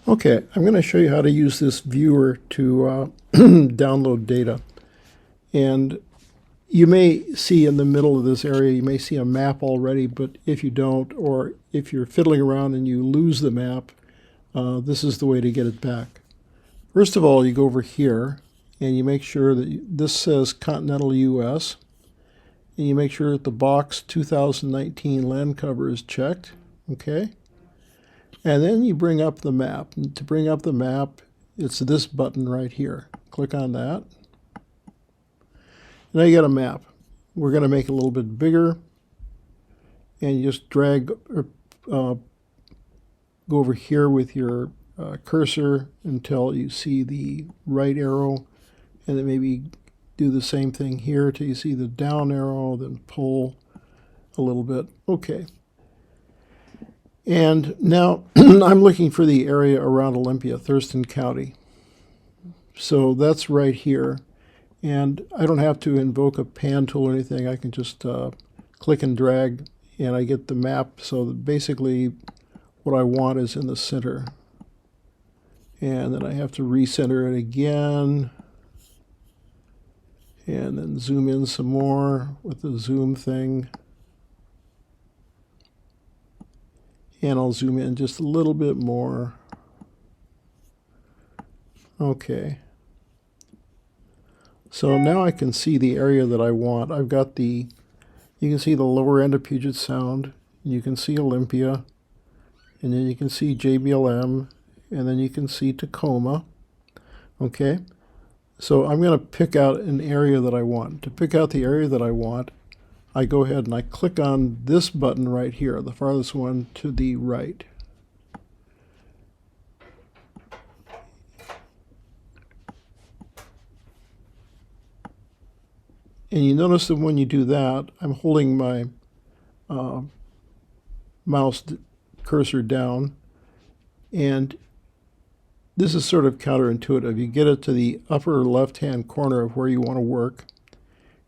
Okay, I'm going to show you how to use this viewer to download data. And you may see in the middle of this area, you may see a map already, but if you don't, or if you're fiddling around and you lose the map, this is the way to get it back. First of all, you go over here and you make sure that this says Continental US, and you make sure that the box 2019 land cover is checked, okay? And then you bring up the map. And to bring up the map, it's this button right here. Click on that. Now you got a map. We're going to make it a little bit bigger. And you just drag, go over here with your cursor until you see the right arrow. And then maybe do the same thing here till you see the down arrow, then pull a little bit. Okay. And now I'm looking for the area around Olympia, Thurston County. So that's right here. And I don't have to invoke a pan tool or anything. I can just click and drag and I get the map. So that basically what I want is in the center. And then I have to recenter it again. And then zoom in some more with the zoom thing. And I'll zoom in just a little bit more. Okay. So now I can see the area that I want. I've got you can see the lower end of Puget Sound. You can see Olympia. And then you can see JBLM. And then you can see Tacoma. Okay. So I'm going to pick out an area that I want. To pick out the area that I want, I go ahead and I click on this button right here, the farthest one to the right. And you notice that when you do that, I'm holding my mouse cursor down, and this is sort of counterintuitive. You get it to the upper left-hand corner of where you want to work,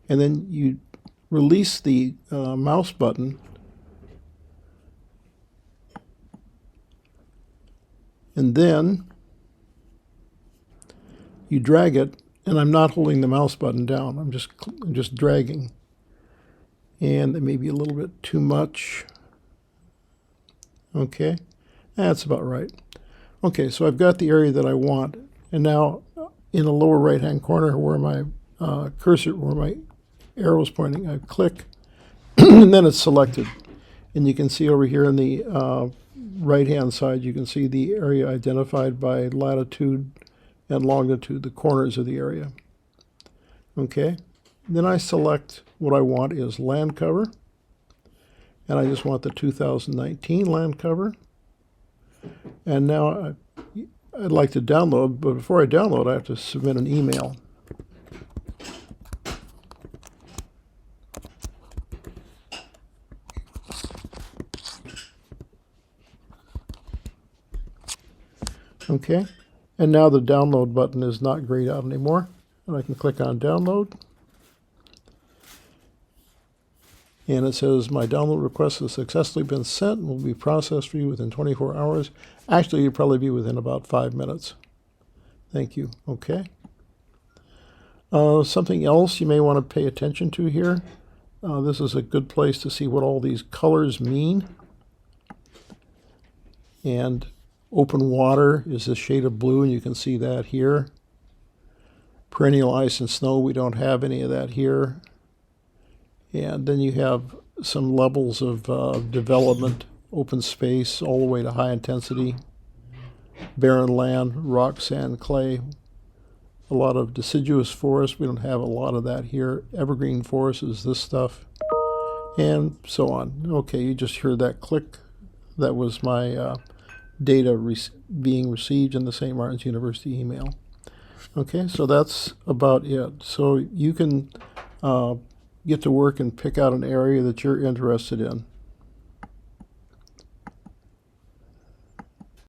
and then you release the mouse button, and then you drag it, and I'm not holding the mouse button down. I'm just dragging, and it may be a little bit too much. Okay, that's about right. Okay, so I've got the area that I want, and now in the lower right-hand corner where my cursor, where my arrow is pointing, I click, and then it's selected. And you can see over here on the right-hand side, you can see the area identified by latitude and longitude, the corners of the area. Okay, then I select what I want is land cover, and I just want the 2019 land cover. And now I'd like to download, but before I download, I have to submit an email. Okay, and now the download button is not grayed out anymore. And I can click on download. And it says my download request has successfully been sent and will be processed for you within 24 hours. Actually, you'll probably be within about 5 minutes. Thank you. Okay. Something else you may want to pay attention to here. This is a good place to see what all these colors mean. And open water is a shade of blue, and you can see that here. Perennial ice and snow, we don't have any of that here. And then you have some levels of development, open space, all the way to high intensity, barren land, rock, sand, clay, a lot of deciduous forest. We don't have a lot of that here. Evergreen forest is this stuff, and so on. Okay, you just heard that click. That was my data being received in the St. Martin's University email. Okay, so that's about it. So you can get to work and pick out an area that you're interested in.